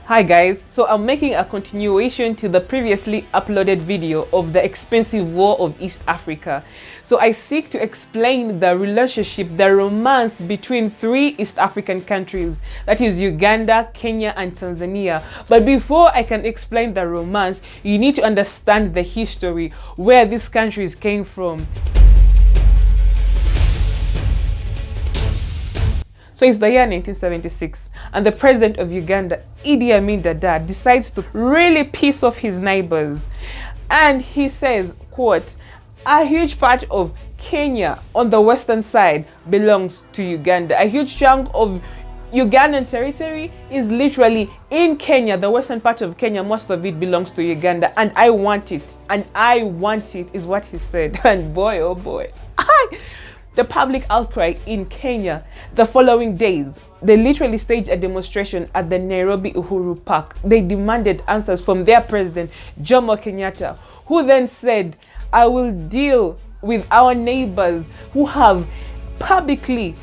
Hi guys, so I'm making a continuation to the previously uploaded video of the expensive war of East Africa. So I seek to explain the relationship, the romance between three East African countries, that is Uganda, Kenya and Tanzania. But before I can explain the romance, you need to understand the history, where these countries came from. So it's the year 1976 and the president of Uganda, Idi Amin Dada, decides to really piss off his neighbors. And he says, quote, "A huge part of Kenya on the western side belongs to Uganda. A huge chunk of Ugandan territory is literally in Kenya. The western part of Kenya, most of it belongs to Uganda. And I want it. And I want it," is what he said. And boy, oh boy. The public outcry in Kenya the following days, they literally staged a demonstration at the Nairobi Uhuru Park. They demanded answers from their president, Jomo Kenyatta, who then said, "I will deal with our neighbors who have publicly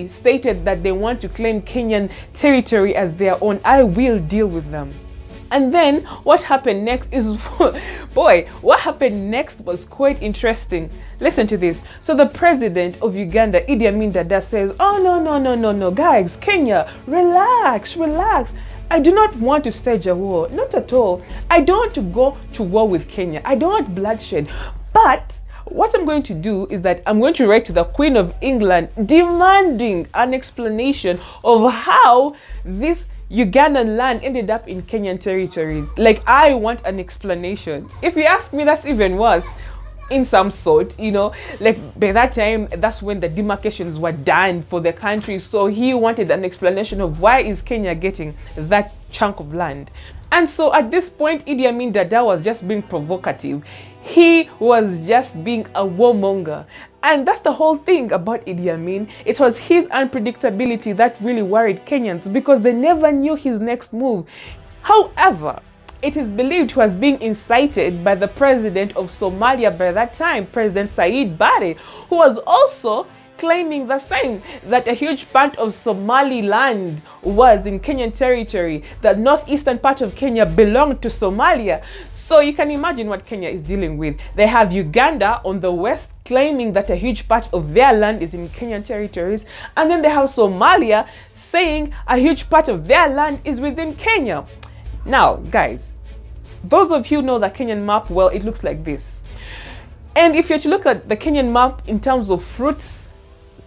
stated that they want to claim Kenyan territory as their own. I will deal with them." And then what happened next is, boy, what happened next was quite interesting. Listen to this. So the president of Uganda, Idi Amin Dada, says, "Oh, no, guys, Kenya, relax. I do not want to stage a war, not at all. I don't want to go to war with Kenya. I don't want bloodshed. But what I'm going to do is that I'm going to write to the Queen of England demanding an explanation of how this Ugandan land ended up in Kenyan territories. Like, I want an explanation." If you ask me, that's even worse in some sort, you know. Like, by that time, that's when the demarcations were done for the country. So he wanted an explanation of why is Kenya getting that chunk of land. And so at this point, Idi Amin Dada was just being provocative. He was just being a warmonger. And that's the whole thing about Idi Amin. It was his unpredictability that really worried Kenyans because they never knew his next move. However, it is believed he was being incited by the president of Somalia by that time, President Said Barre, who was also claiming the same, that a huge part of Somaliland was in Kenyan territory, the northeastern part of Kenya belonged to Somalia. So you can imagine what Kenya is dealing with. They have Uganda on the west claiming that a huge part of their land is in Kenyan territories, and then they have Somalia saying a huge part of their land is within Kenya. Now, guys, those of you who know the Kenyan map, well, it looks like this. And if you're to look at the Kenyan map in terms of fruits,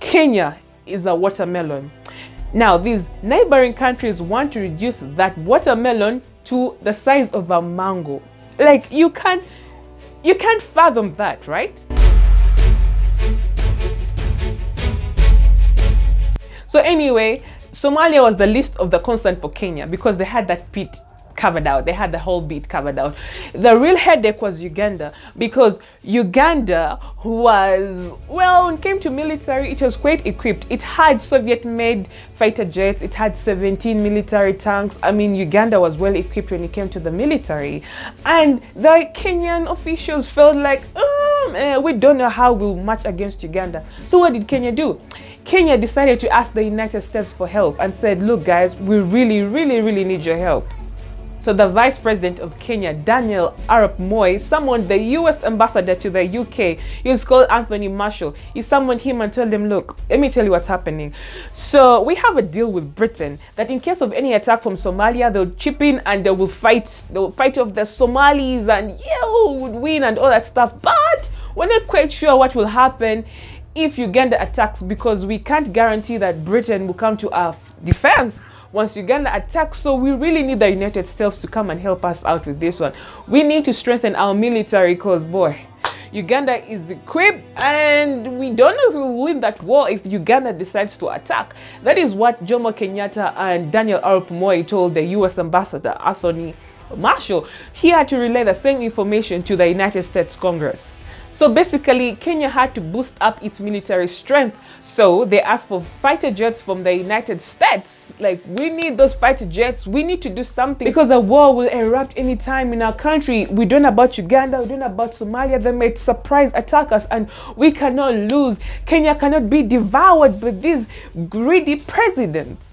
Kenya is a watermelon. Now, these neighboring countries want to reduce that watermelon to the size of a mango. Like, you can't fathom that, right? So anyway, Somalia was the least of the concern for Kenya because they had that pit covered out. They had the whole bit covered out. The real headache was Uganda, because Uganda was, well, when it came to military, it was quite equipped. It had Soviet-made fighter jets. It had 17 military tanks. I mean, Uganda was well equipped when it came to the military. And the Kenyan officials felt like, we don't know how we'll match against Uganda. So what did Kenya do? Kenya decided to ask the United States for help and said, "Look, guys, we really need your help." So the vice president of Kenya, Daniel Arap Moi, summoned the US ambassador to the UK. He was called Anthony Marshall. He summoned him and told him, "Look, let me tell you what's happening. So we have a deal with Britain that in case of any attack from Somalia, they'll chip in and they will fight off the Somalis, and you would win and all that stuff. But we're not quite sure what will happen if Uganda attacks, because we can't guarantee that Britain will come to our defense once Uganda attacks. So we really need the United States to come and help us out with this one. We need to strengthen our military because, boy, Uganda is equipped and we don't know if we will win that war if Uganda decides to attack." That is what Jomo Kenyatta and Daniel Arap Moi told the US ambassador, Anthony Marshall. He had to relay the same information to the United States Congress. So basically, Kenya had to boost up its military strength. So they asked for fighter jets from the United States. Like, we need those fighter jets. We need to do something because a war will erupt anytime in our country. We don't know about Uganda. We don't know about Somalia. They might surprise attack us and we cannot lose. Kenya cannot be devoured by these greedy presidents.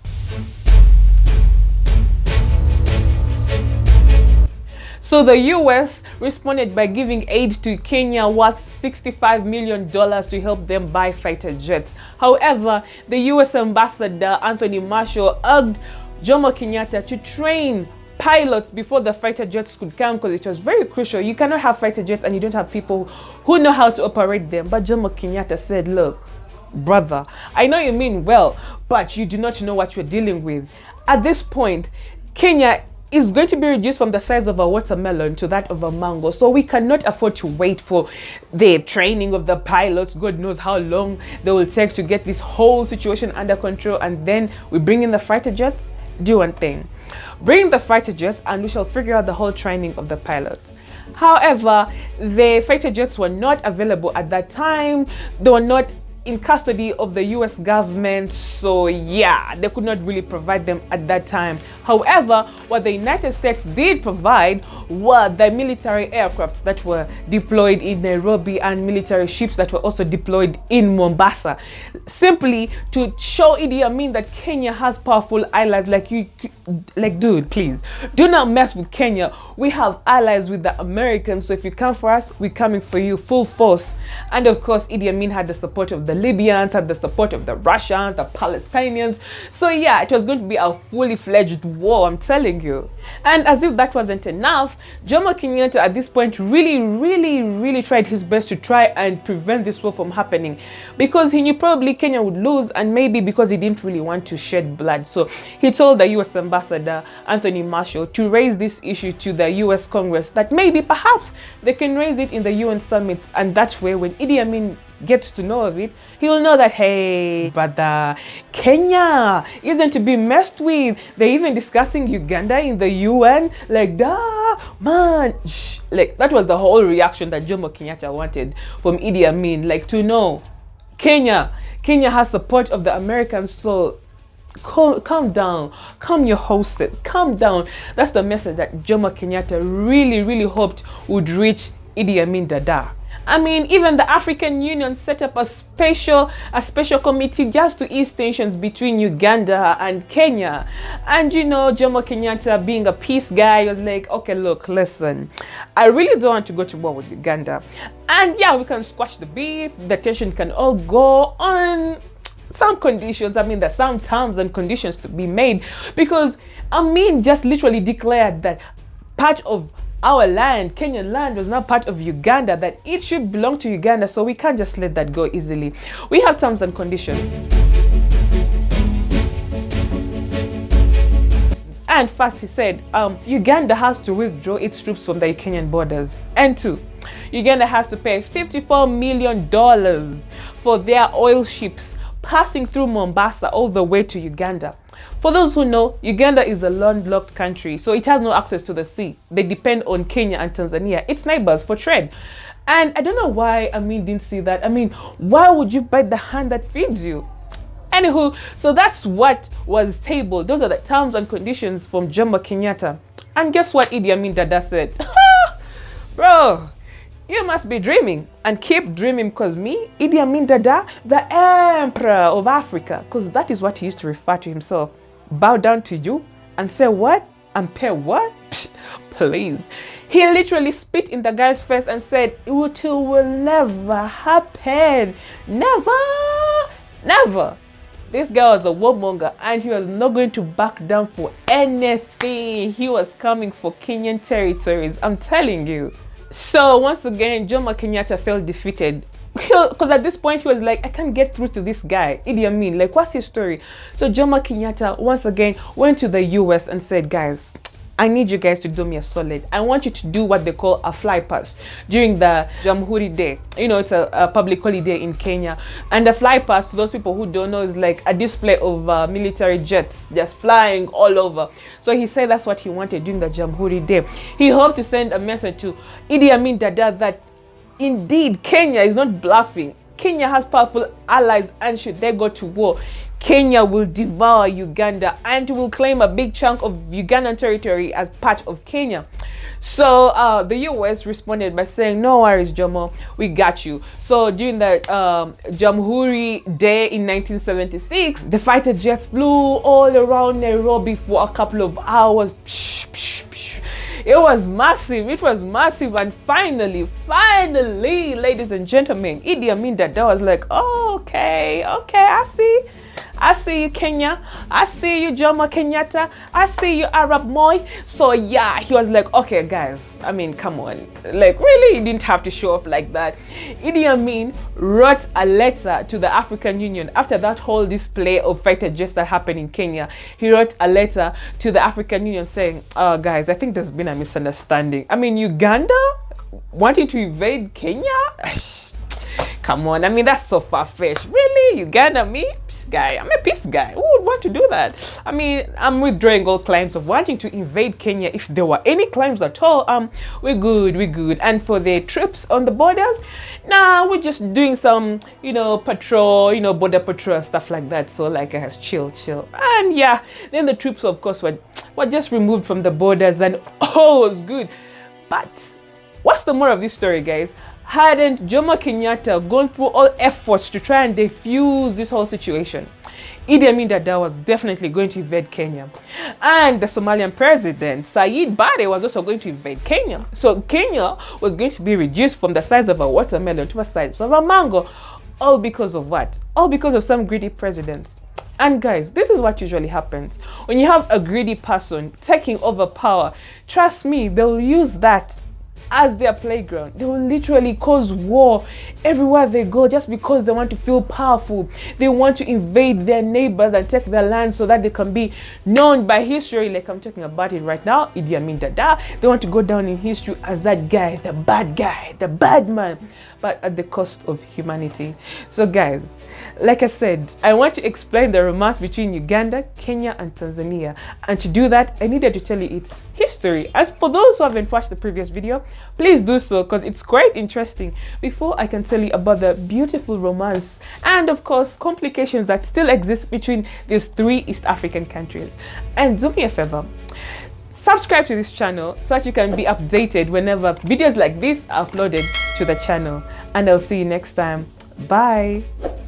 So the US responded by giving aid to Kenya worth $65 million to help them buy fighter jets. However, the US ambassador Anthony Marshall urged Jomo Kenyatta to train pilots before the fighter jets could come, because it was very crucial. You cannot have fighter jets and you don't have people who know how to operate them. But Jomo Kenyatta said, look, brother, I know you mean well, but you do not know what you're dealing with. At this point, Kenya is going to be reduced from the size of a watermelon to that of a mango. So we cannot afford to wait for the training of the pilots. God knows how long they will take to get this whole situation under control. And then we bring in the fighter jets. Do one thing. Bring the fighter jets and we shall figure out the whole training of the pilots. However, the fighter jets were not available at that time. They were not in custody of the US government, so yeah, they could not really provide them at that time. However, what the United States did provide were the military aircrafts that were deployed in Nairobi and military ships that were also deployed in Mombasa, simply to show Idi Amin that Kenya has powerful allies. Like dude, please do not mess with Kenya. We have allies with the Americans, so if you come for us, we're coming for you full force. And of course, Idi Amin had the support of the Libyans, had the support of the Russians, the Palestinians. So yeah, it was going to be a fully fledged war, I'm telling you. And as if that wasn't enough, Jomo Kenyatta at this point really tried his best to try and prevent this war from happening, because he knew probably Kenya would lose, and maybe because he didn't really want to shed blood. So he told the US ambassador Anthony Marshall to raise this issue to the US Congress, that maybe perhaps they can raise it in the UN summits, and that way when Idi Amin gets to know of it, he'll know that, hey brother, Kenya isn't to be messed with. They're even discussing Uganda in the UN. Like, da man, shh. Like, that was the whole reaction that Jomo Kenyatta wanted from Idi Amin, like, to know Kenya has support of the Americans. So calm down, calm your horses, calm down. That's the message that Jomo Kenyatta really hoped would reach Idi Amin Dada. I mean, even the African Union set up a special committee just to ease tensions between Uganda and Kenya. And you know, Jomo Kenyatta, being a peace guy, was like, okay, look, listen, I really don't want to go to war with Uganda. And yeah, we can squash the beef, the tension can all go on some conditions. I mean, there's some terms and conditions to be made, because Amin just literally declared that part of our land, Kenyan land, was now part of Uganda, that it should belong to Uganda, so we can't just let that go easily. We have terms and conditions. And first he said, Uganda has to withdraw its troops from the Kenyan borders. And two, Uganda has to pay $54 million for their oil ships passing through Mombasa all the way to Uganda. For those who know, Uganda is a landlocked country, so it has no access to the sea. They depend on Kenya and Tanzania, its neighbors, for trade. And I don't know why Amin didn't see that. I mean, why would you bite the hand that feeds you? Anywho, so that's what was tabled. Those are the terms and conditions from Jomo Kenyatta. And guess what Idi Amin Dada said? Bro, you must be dreaming, and keep dreaming, because me, Idi Amin Dada, the emperor of Africa, because that is what he used to refer to himself, bow down to you and say what? And pay what? Psh, please. He literally spit in the guy's face and said, it will never happen. Never. This guy was a warmonger, and he was not going to back down for anything. He was coming for Kenyan territories, I'm telling you. So once again, Jomo Kenyatta felt defeated, because at this point he was like, I can't get through to this guy, Idi Amin, like, what's his story? So Jomo Kenyatta once again went to the US and said, guys, I need you guys to do me a solid. I want you to do what they call a fly past during the Jamhuri Day. You know, it's a public holiday in Kenya. And the fly past, to those people who don't know, is like a display of military jets just flying all over. So he said that's what he wanted during the Jamhuri Day. He hoped to send a message to Idi Amin Dada that indeed Kenya is not bluffing. Kenya has powerful allies, and should they go to war, Kenya will devour Uganda and will claim a big chunk of Ugandan territory as part of Kenya. So the US responded by saying, no worries, Jomo, we got you. So during the Jamhuri Day in 1976, the fighter jets flew all around Nairobi for a couple of hours. It was massive. It was massive. And finally, ladies and gentlemen, Idi Amin Dada was like, oh, okay, I see you, Kenya. I see you, Jomo Kenyatta. I see you, Arab Moi. So yeah, he was like, okay, guys, I mean, come on. Like, really, he didn't have to show off like that. Idi Amin wrote a letter to the African Union after that whole display of fighter jets that happened in Kenya. He wrote a letter to the African Union saying, oh, guys, I think there's been a misunderstanding. I mean, Uganda wanting to invade Kenya? Come on, I mean, that's so far-fetched. Really? Uganda, me? Psh, guy, I'm a peace guy. Who would want to do that? I mean, I'm withdrawing all claims of wanting to invade Kenya. If there were any claims at all, we're good. And for the troops on the borders, nah, we're just doing some, patrol, border patrol and stuff like that. So, like, guys, chill. And yeah, then the troops, of course, were just removed from the borders and all was good. But what's the moral of this story, guys? Hadn't Jomo Kenyatta gone through all efforts to try and defuse this whole situation, Idi Amin Dada was definitely going to invade Kenya. And the Somalian president, Said Barre, was also going to invade Kenya. So Kenya was going to be reduced from the size of a watermelon to the size of a mango. All because of what? All because of some greedy presidents. And guys, this is what usually happens. When you have a greedy person taking over power, trust me, they'll use that as their playground. They will literally cause war everywhere they go just because they want to feel powerful. They want to invade their neighbors and take their land so that they can be known by history, like I'm talking about it right now, Idi Amin Dada. They want to go down in history as that guy, the bad man, but at the cost of humanity. So guys, like I said, I want to explain the romance between Uganda, Kenya, and Tanzania. And to do that, I needed to tell you its history. And for those who haven't watched the previous video, please do so because it's quite interesting before I can tell you about the beautiful romance and, of course, complications that still exist between these three East African countries. And do me a favor, subscribe to this channel so that you can be updated whenever videos like this are uploaded to the channel. And I'll see you next time. Bye.